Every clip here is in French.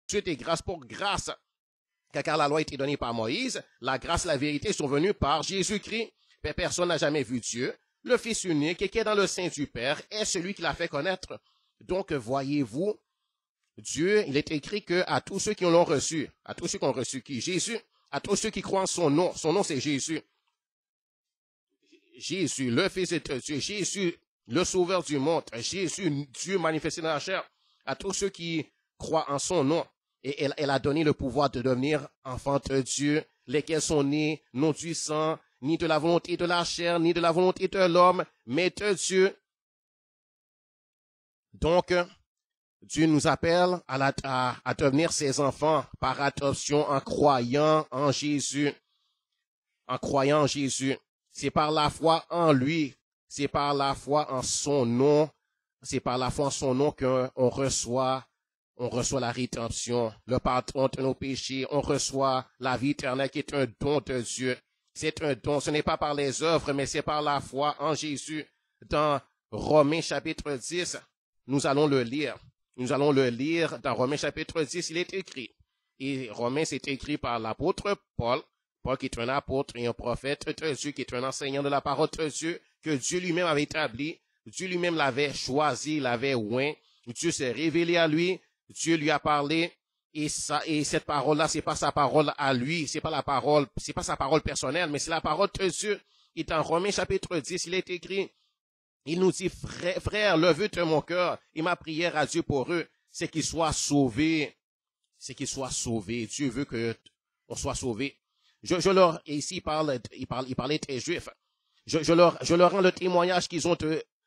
Ensuite, et grâce pour grâce, car la loi a été donnée par Moïse, la grâce et la vérité sont venues par Jésus-Christ. Personne n'a jamais vu Dieu. Le Fils unique qui est dans le sein du Père est celui qui l'a fait connaître. Donc, voyez-vous, Dieu, il est écrit que à tous ceux qui l'ont reçu, à tous ceux qui ont reçu qui? Jésus, à tous ceux qui croient en son nom c'est Jésus. Jésus, le Fils de Dieu, Jésus, le Sauveur du monde, Jésus, Dieu manifesté dans la chair, à tous ceux qui croient en son nom. Et elle a donné le pouvoir de devenir enfants de Dieu, lesquels sont nés non du sang, ni de la volonté de la chair, ni de la volonté de l'homme, mais de Dieu. Donc, Dieu nous appelle à devenir ses enfants par adoption en croyant en Jésus. En croyant en Jésus. C'est par la foi en lui. C'est par la foi en son nom. C'est par la foi en son nom qu'on reçoit la rédemption, le pardon de nos péchés. On reçoit la vie éternelle qui est un don de Dieu. C'est un don. Ce n'est pas par les œuvres, mais c'est par la foi en Jésus. Dans Romains chapitre 10, nous allons le lire. Nous allons le lire dans Romains chapitre 10, il est écrit. Et Romains, c'est écrit par l'apôtre Paul. Paul qui est un apôtre et un prophète de Dieu, qui est un enseignant de la parole de Dieu, que Dieu lui-même avait établi. Dieu lui-même l'avait choisi, l'avait oint. Dieu s'est révélé à lui. Dieu lui a parlé. Et cette parole-là, c'est pas sa parole à lui. C'est pas sa parole personnelle, mais c'est la parole de Dieu. Et dans Romains chapitre 10, il est écrit, il nous dit, frère, le vœu de mon cœur et ma prière à Dieu pour eux, c'est qu'ils soient sauvés. C'est qu'ils soient sauvés. Dieu veut que on soit sauvés. Ici, il parlait des Juifs. Je leur rends le témoignage qu'ils ont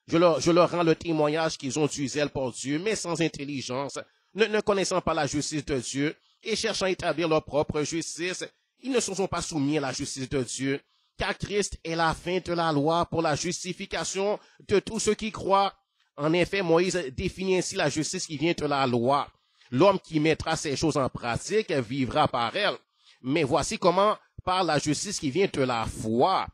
je leur rends le témoignage qu'ils ont du zèle pour Dieu, mais sans intelligence, ne connaissant pas la justice de Dieu et cherchant à établir leur propre justice, ils ne se sont pas soumis à la justice de Dieu, car Christ est la fin de la loi pour la justification de tous ceux qui croient. En effet, Moïse définit ainsi la justice qui vient de la loi. L'homme qui mettra ces choses en pratique vivra par elles. Mais voici comment, par la justice qui vient de la foi.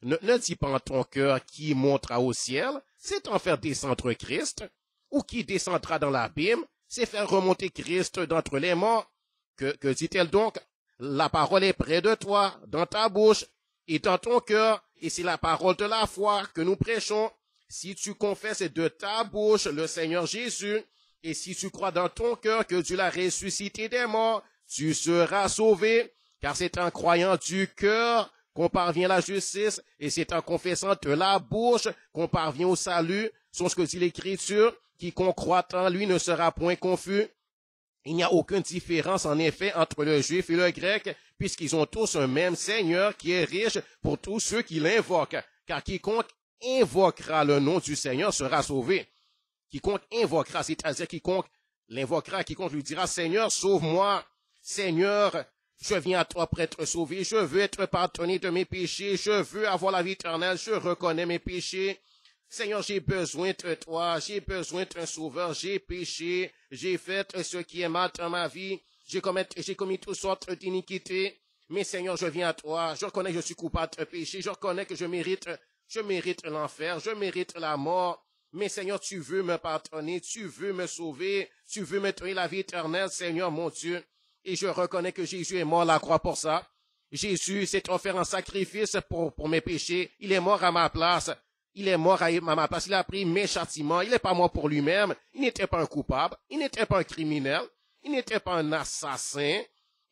Ne dis pas en ton cœur qui montera au ciel, c'est en faire descendre Christ, ou qui descendra dans l'abîme, c'est faire remonter Christ d'entre les morts. Que dit-elle donc? La parole est près de toi, dans ta bouche et dans ton cœur, et c'est la parole de la foi que nous prêchons. Si tu confesses de ta bouche le Seigneur Jésus, et si tu crois dans ton cœur que Dieu l'a ressuscité des morts, tu seras sauvé, car c'est en croyant du cœur qu'on parvient à la justice, et c'est en confessant de la bouche qu'on parvient au salut. C'est ce que dit l'Écriture, quiconque croit en lui ne sera point confus. Il n'y a aucune différence, en effet, entre le juif et le grec, puisqu'ils ont tous un même Seigneur qui est riche pour tous ceux qui l'invoquent. Car quiconque invoquera le nom du Seigneur sera sauvé. Quiconque invoquera, c'est-à-dire quiconque l'invoquera, quiconque lui dira, Seigneur, sauve-moi. Seigneur, je viens à toi pour être sauvé. Je veux être pardonné de mes péchés. Je veux avoir la vie éternelle. Je reconnais mes péchés. Seigneur, j'ai besoin de toi, j'ai besoin d'un sauveur, j'ai péché, j'ai fait ce qui est mal dans ma vie, j'ai commis toutes sortes d'iniquités, mais Seigneur, je viens à toi, je reconnais que je suis coupable de péché, je reconnais que je mérite l'enfer, je mérite la mort, mais Seigneur, tu veux me pardonner, tu veux me sauver, tu veux me donner la vie éternelle, Seigneur, mon Dieu, et je reconnais que Jésus est mort à la croix pour ça. Jésus s'est offert en sacrifice pour mes péchés, il est mort à ma place. Il est mort à ma place, il a pris mes châtiments, il n'est pas mort pour lui-même, il n'était pas un coupable, il n'était pas un criminel, il n'était pas un assassin,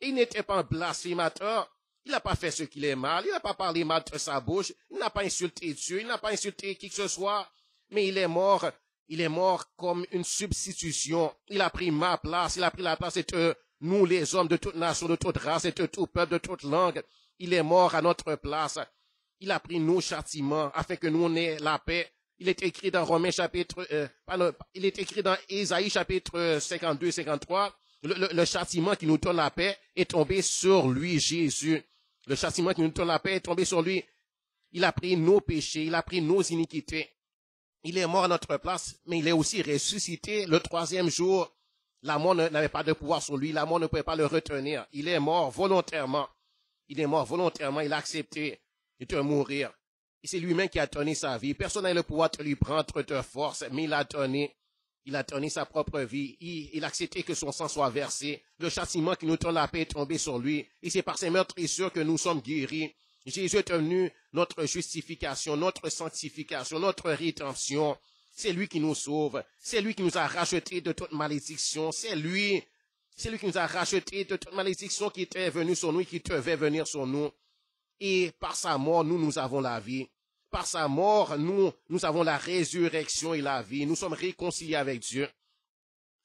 il n'était pas un blasphémateur, il n'a pas fait ce qu'il est mal, il n'a pas parlé mal de sa bouche, il n'a pas insulté Dieu, il n'a pas insulté qui que ce soit, mais il est mort comme une substitution, il a pris ma place, il a pris la place de nous les hommes de toute nation, de toute race et de tout peuple, de toute langue, il est mort à notre place. Il a pris nos châtiments afin que nous on ait la paix. Il est écrit dans Romains chapitre, il est écrit dans Ésaïe chapitre 52, 53. Le châtiment qui nous donne la paix est tombé sur lui, Jésus. Le châtiment qui nous donne la paix est tombé sur lui. Il a pris nos péchés, il a pris nos iniquités. Il est mort à notre place, mais il est aussi ressuscité le troisième jour. La mort n'avait pas de pouvoir sur lui, la mort ne pouvait pas le retenir. Il est mort volontairement. Il est mort volontairement, il a accepté de mourir. Et c'est lui-même qui a donné sa vie. Personne n'a le pouvoir de lui prendre de force, mais il a donné. Il a donné sa propre vie. Il a accepté que son sang soit versé. Le châtiment qui nous donne la paix est tombé sur lui. Et c'est par ses meurtrissures que nous sommes guéris. Jésus est devenu notre justification, notre sanctification, notre rédemption. C'est lui qui nous sauve. C'est lui qui nous a rachetés de toute malédiction. C'est lui qui nous a rachetés de toute malédiction qui était venue sur nous et qui devait venir sur nous. Et par sa mort, nous avons la vie. Par sa mort, nous avons la résurrection et la vie. Nous sommes réconciliés avec Dieu.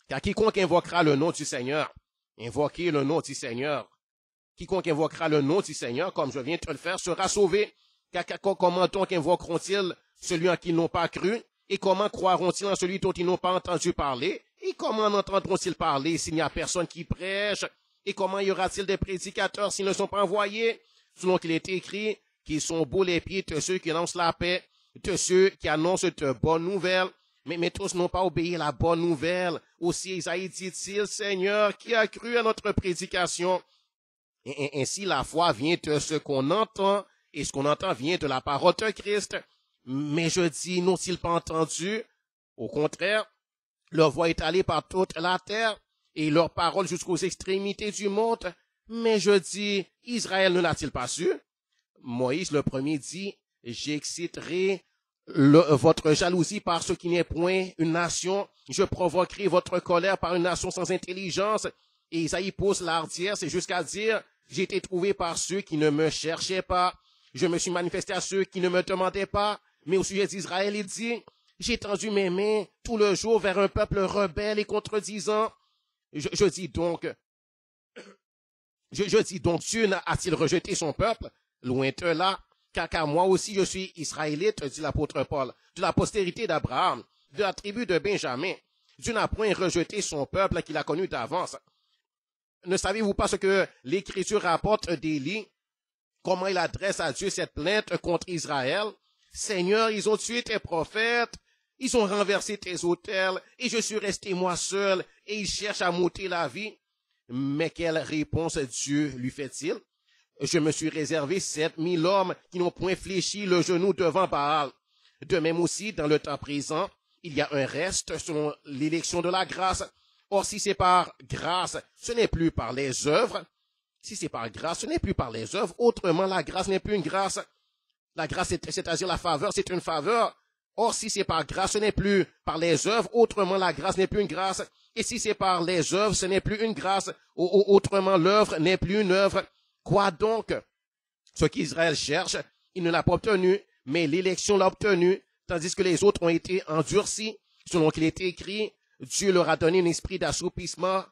Car quiconque invoquera le nom du Seigneur, invoquez le nom du Seigneur. Quiconque invoquera le nom du Seigneur, comme je viens de le faire, sera sauvé. Car comment donc invoqueront-ils celui en qui ils n'ont pas cru? Et comment croiront-ils en celui dont ils n'ont pas entendu parler? Et comment entendront-ils parler s'il n'y a personne qui prêche? Et comment y aura-t-il des prédicateurs s'ils ne sont pas envoyés? Selon qu'il est écrit, qu'ils sont beaux les pieds de ceux qui annoncent la paix, de ceux qui annoncent de bonnes nouvelles. Mais tous n'ont pas obéi à la bonne nouvelle. Aussi Isaïe dit-il, Seigneur, qui a cru à notre prédication? Et ainsi la foi vient de ce qu'on entend, et ce qu'on entend vient de la parole de Christ. Mais je dis, n'ont-ils pas entendu? Au contraire, leur voix est allée par toute la terre, et leur parole jusqu'aux extrémités du monde. Mais je dis, Israël ne l'a-t-il pas su? Moïse le premier dit, j'exciterai votre jalousie par ce qui n'est point une nation, je provoquerai votre colère par une nation sans intelligence. Et Isaïe pousse l'ardiesse jusqu'à dire, j'ai été trouvé par ceux qui ne me cherchaient pas, je me suis manifesté à ceux qui ne me demandaient pas. Mais au sujet d'Israël, il dit, j'ai tendu mes mains tout le jour vers un peuple rebelle et contredisant. Je dis donc, Dieu a-t-il rejeté son peuple? Loin de là, car moi aussi je suis israélite, dit l'apôtre Paul, de la postérité d'Abraham, de la tribu de Benjamin. Dieu n'a point rejeté son peuple qu'il a connu d'avance. Ne savez-vous pas ce que l'Écriture rapporte d'Élie? Comment il adresse à Dieu cette plainte contre Israël? Seigneur, ils ont tué tes prophètes, ils ont renversé tes autels, et je suis resté moi seul, et ils cherchent à m'ôter la vie. Mais quelle réponse Dieu lui fait-il? Je me suis réservé 7000 hommes qui n'ont point fléchi le genou devant Baal. De même aussi, dans le temps présent, il y a un reste selon l'élection de la grâce. Or, si c'est par grâce, ce n'est plus par les œuvres. Si c'est par grâce, ce n'est plus par les œuvres. Autrement, la grâce n'est plus une grâce. La grâce, c'est-à-dire la faveur, c'est une faveur. Or, si c'est par grâce, ce n'est plus par les œuvres. Autrement, la grâce n'est plus une grâce. Et si c'est par les œuvres, ce n'est plus une grâce. Autrement, l'œuvre n'est plus une œuvre. Quoi donc? Ce qu'Israël cherche, il ne l'a pas obtenu, mais l'élection l'a obtenu, tandis que les autres ont été endurcis. Selon qu'il est écrit, Dieu leur a donné un esprit d'assoupissement,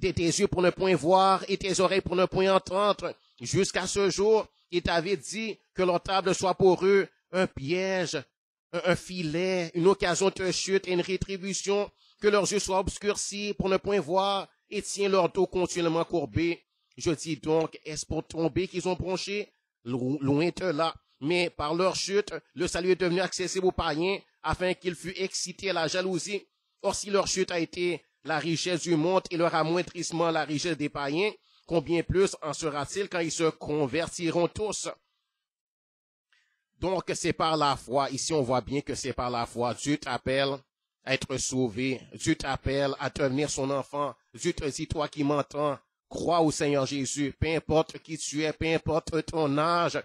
tes yeux pour ne point voir et tes oreilles pour ne point entendre. Jusqu'à ce jour, il t'avait dit que leur table soit pour eux un piège, un filet, une occasion de chute et une rétribution, que leurs yeux soient obscurcis pour ne point voir et tiens leur dos continuellement courbé. Je dis donc, est-ce pour tomber qu'ils ont bronché? Loin de là. Mais par leur chute, le salut est devenu accessible aux païens afin qu'ils fussent excités à la jalousie. Or, si leur chute a été la richesse du monde et leur amoindrissement la richesse des païens, combien plus en sera-t-il quand ils se convertiront tous? Donc, c'est par la foi. Ici, on voit bien que c'est par la foi. Dieu t'appelle à être sauvé. Dieu t'appelle à devenir son enfant. Dieu te dit, toi qui m'entends, crois au Seigneur Jésus, peu importe qui tu es, peu importe ton âge,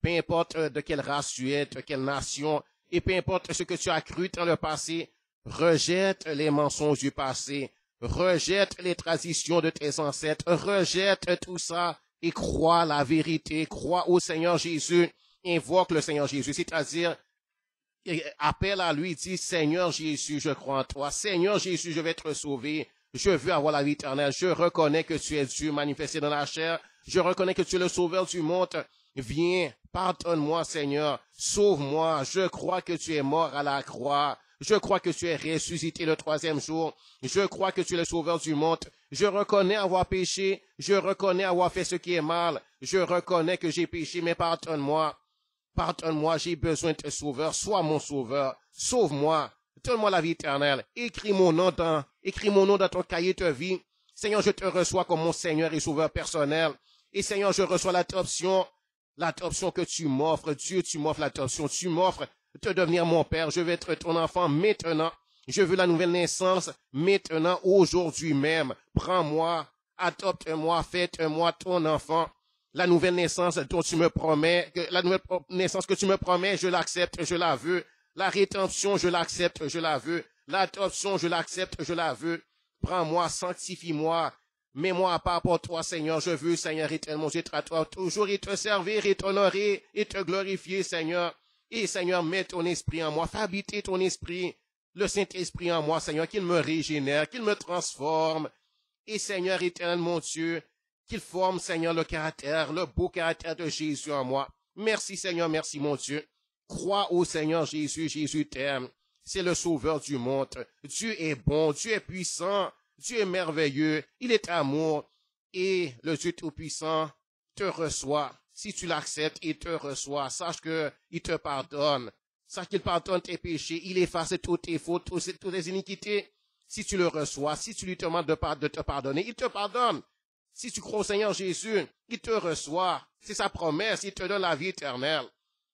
peu importe de quelle race tu es, de quelle nation, et peu importe ce que tu as cru dans le passé, rejette les mensonges du passé, rejette les traditions de tes ancêtres, rejette tout ça et crois la vérité, crois au Seigneur Jésus, invoque le Seigneur Jésus, c'est-à-dire appelle à lui, dit Seigneur Jésus, je crois en toi, Seigneur Jésus, je vais être sauvé. Je veux avoir la vie éternelle. Je reconnais que tu es Dieu manifesté dans la chair. Je reconnais que tu es le sauveur du monde. Viens, pardonne-moi, Seigneur. Sauve-moi. Je crois que tu es mort à la croix. Je crois que tu es ressuscité le 3e jour. Je crois que tu es le sauveur du monde. Je reconnais avoir péché. Je reconnais avoir fait ce qui est mal. Je reconnais que j'ai péché, mais pardonne-moi. Pardonne-moi, j'ai besoin de sauveur. Sois mon sauveur. Sauve-moi. Donne-moi la vie éternelle. Écris mon nom dans ton cahier de vie. Seigneur, je te reçois comme mon Seigneur et Sauveur personnel. Et Seigneur, je reçois l'adoption que tu m'offres. Dieu, tu m'offres l'adoption. Tu m'offres de devenir mon Père. Je vais être ton enfant maintenant. Je veux la nouvelle naissance maintenant, aujourd'hui même. Prends-moi, adopte-moi, fais-moi ton enfant. La nouvelle naissance dont tu me promets, la nouvelle naissance que tu me promets, je l'accepte, je la veux. La rédemption, je l'accepte, je la veux. L'adoption, je l'accepte, je la veux. Prends-moi, sanctifie-moi. Mets-moi à part pour toi, Seigneur. Je veux, Seigneur, éternellement, j'être à toi toujours et te servir et t'honorer et te glorifier, Seigneur. Et Seigneur, mets ton esprit en moi. Fais habiter ton esprit, le Saint-Esprit en moi, Seigneur, qu'il me régénère, qu'il me transforme. Et Seigneur, éternel, mon Dieu, qu'il forme, Seigneur, le caractère, le beau caractère de Jésus en moi. Merci, Seigneur, merci, mon Dieu. Crois au Seigneur Jésus, Jésus t'aime. C'est le sauveur du monde. Dieu est bon, Dieu est puissant, Dieu est merveilleux, il est amour. Et le Dieu tout-puissant te reçoit. Si tu l'acceptes, il te reçoit. Sache qu'il te pardonne. Sache qu'il pardonne tes péchés. Il efface toutes tes fautes, toutes tes iniquités. Si tu le reçois, si tu lui demandes de te pardonner, il te pardonne. Si tu crois au Seigneur Jésus, il te reçoit. C'est sa promesse, il te donne la vie éternelle.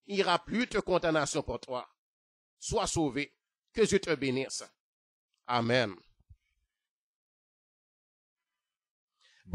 Il n'y aura plus de condamnation pour toi. Sois sauvé. Que Dieu te bénisse. Amen.